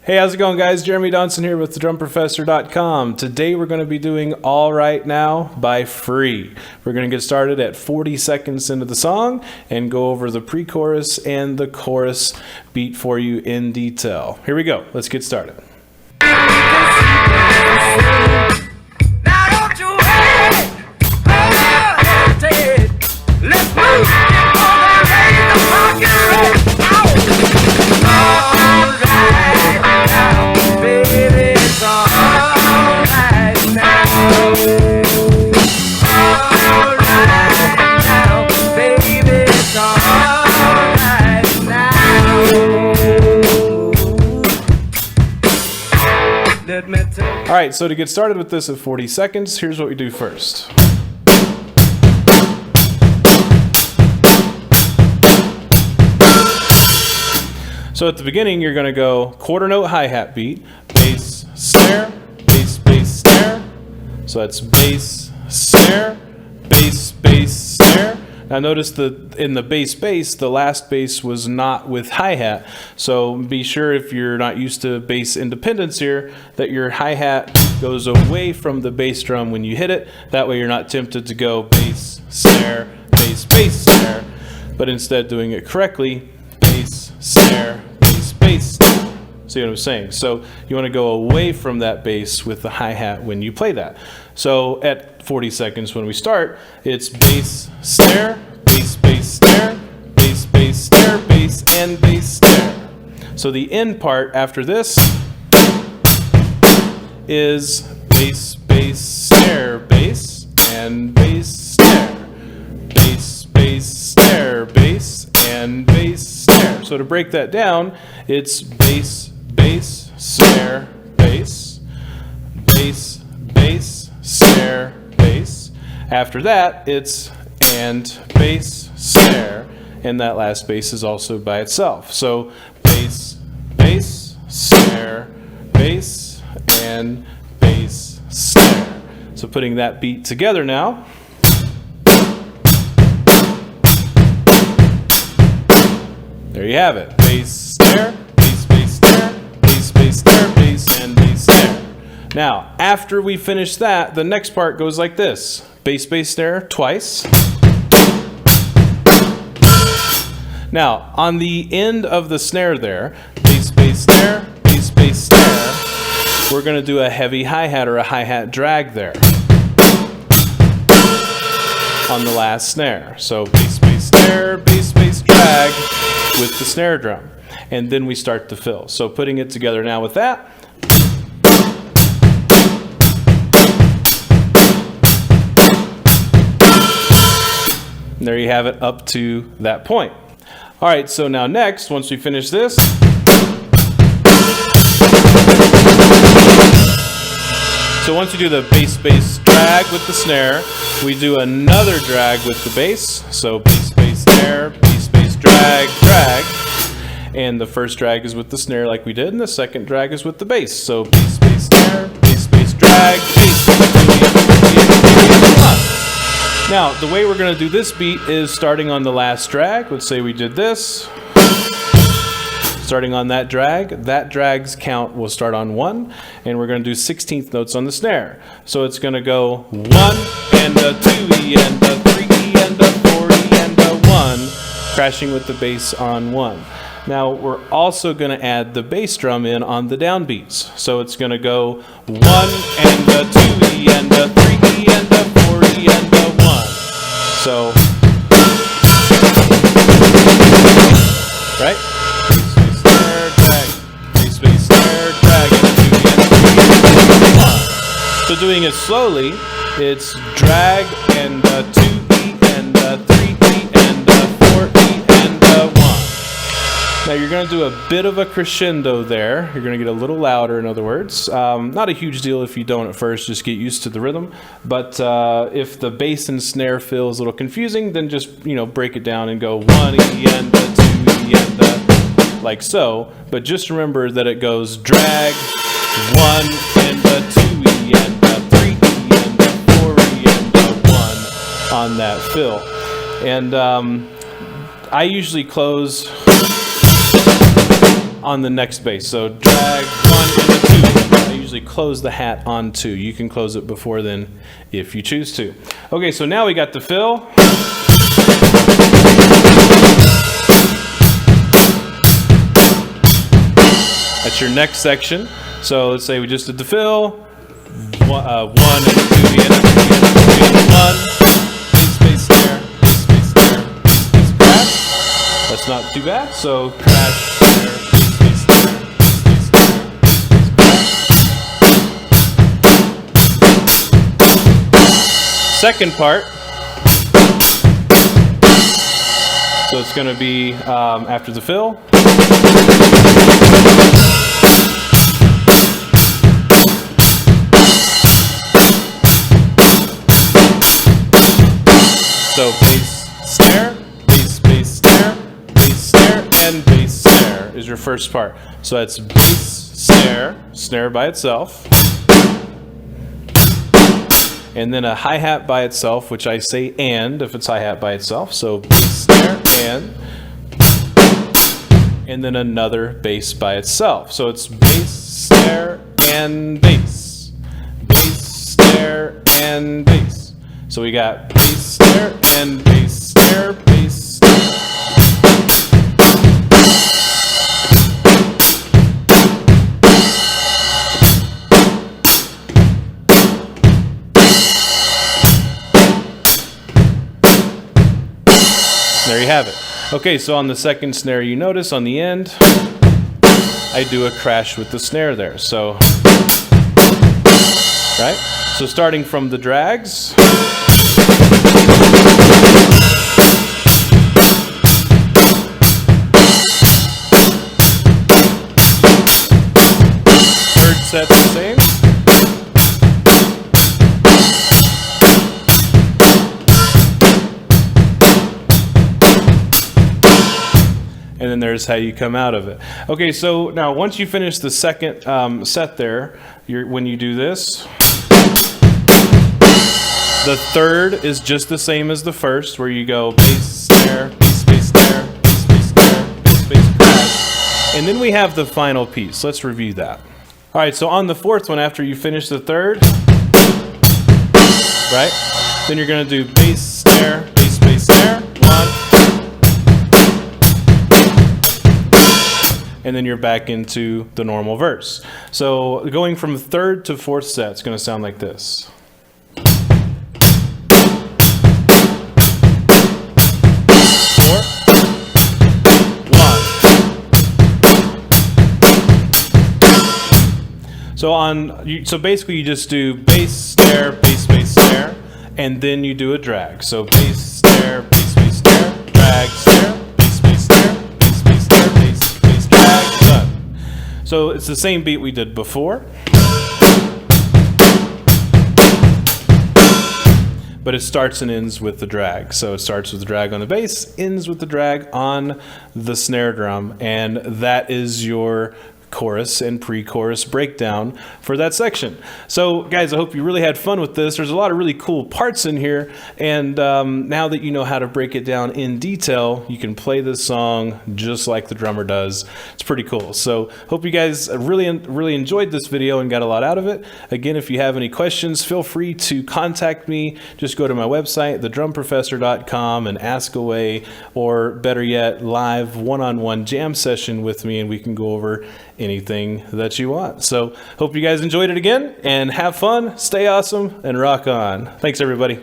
Hey, how's it going, guys? Jeremy Donson here with thedrumprofessor.com. Today we're going to be doing All Right Now by Free. We're going to get started at 40 seconds into the song and go over the pre-chorus and the chorus beat for you in detail. Here we go. Let's get started. Let's move! All right, so to get started with this at 40 seconds, here's what we do first. So at the beginning, you're going to go quarter note hi-hat beat, bass, snare, bass, bass, snare. So that's bass, snare, bass, bass, snare. Now notice that in the bass, the last bass was not with hi-hat. So be sure, if you're not used to bass independence here, that your hi-hat goes away from the bass drum when you hit it. That way you're not tempted to go bass, snare, bass, bass, snare. But instead doing it correctly, bass, snare, bass, bass, snare. See what I'm saying? So you want to go away from that bass with the hi-hat when you play that. So at 40 seconds when we start, it's bass, snare, bass, bass, snare, bass, bass, snare, bass, and bass, snare. So the end part after this is bass, bass, snare, bass, and bass, snare, bass, bass, snare, bass, and bass, snare. So to break that down, it's bass, bass, snare, bass, bass, bass, snare, bass. After that, it's and bass, snare, and that last bass is also by itself. So bass, bass, snare, bass, and bass, snare. So putting that beat together now. There you have it. Bass, snare, bass, bass, snare, bass, bass, snare, bass, and bass, snare. Now, after we finish that, the next part goes like this. Bass, bass, snare twice. Now, on the end of the snare there, bass, bass, snare, bass, bass, snare, we're going to do a heavy hi-hat or a hi-hat drag there on the last snare. So bass, bass, snare, bass, bass, drag with the snare drum. And then we start to fill. So putting it together now with that. And there you have it up to that point. All right, so now next, once we finish this, so once we do the bass, bass drag with the snare, we do another drag with the bass. So bass, bass, snare, bass, bass, drag, drag. And the first drag is with the snare like we did, and the second drag is with the bass. So bass, bass, snare, bass, bass, drag, bass. Now, the way we're going to do this beat is starting on the last drag. Let's say we did this. Starting on that drag's count will start on 1, and we're going to do 16th notes on the snare. So it's going to go 1 and a 2E and a 3E and a 4E and a 1, crashing with the bass on 1. Now we're also going to add the bass drum in on the downbeats. So it's going to go 1 and a 2E and a 3E and a 4E and a 1. So, right? Bass, bass, snare, drag, and a 2E and a 3E and a 1. So doing it slowly, it's drag and a 2E and a 3E and a 4E and a 1. Now you're going to do a bit of a crescendo there. You're going to get a little louder, in other words. Not a huge deal if you don't at first, just get used to the rhythm. But if the bass and snare feels a little confusing, then just, break it down and go 1E and a 2E and a, like so. But just remember that it goes drag, 1 and a 2E and a 3E and a 4E and a 1 on that fill. And I usually close on the next bass. So drag 1 and a 2. I usually close the hat on 2. You can close it before then if you choose to. Okay, so now we got the fill. That's your next section. So let's say we just did the fill. 1 and 2 and 1. Bass, bass, snare, bass, bass, snare, bass, bass, crash. That's not too bad. So crash, snare, bass, bass, snare, bass, bass, snare, bass, bass, crash. Second part. So it's going to be after the fill. So bass, snare, bass, bass, snare, bass, snare, and bass, snare is your first part. So that's bass, snare, snare by itself, and then a hi-hat by itself, which I say and if it's hi-hat by itself. So bass, snare, and then another bass by itself. So it's bass, snare, and bass, bass, snare, and bass. So we got bass, snare, and bass, snare, bass, snare. There you have it. Okay, so on the second snare, you notice on the end, I do a crash with the snare there. So, right? So starting from the drags. Third set the same. And then there's how you come out of it. Okay, so now once you finish the second set there, when you do this, the third is just the same as the first, where you go bass, snare, bass, bass, snare, bass, bass, snare, bass, bass, crash. And then we have the final piece. Let's review that. All right, so on the fourth one, after you finish the third, right, then you're going to do bass, snare, bass, bass, snare, 1. And then you're back into the normal verse. So going from third to fourth set, it's going to sound like this. 4, 1. So basically you just do bass, snare, bass, bass, snare, and then you do a drag. So bass, snare, bass, bass, snare, drag, snare, bass, bass, snare, bass, bass, snare, bass. So it's the same beat we did before, but it starts and ends with the drag. So it starts with the drag on the bass, ends with the drag on the snare drum, and that is your chorus and pre-chorus breakdown for that section. So guys, I hope you really had fun with this. There's a lot of really cool parts in here, and now that you know how to break it down in detail, you can play this song just like the drummer does. It's pretty cool. So hope you guys really enjoyed this video and got a lot out of it. Again, if you have any questions, feel free to contact me. Just go to my website, thedrumprofessor.com, and ask away, or better yet, live one-on-one jam session with me, and we can go over anything that you want. So hope you guys enjoyed it again, and have fun, stay awesome, and rock on. Thanks everybody.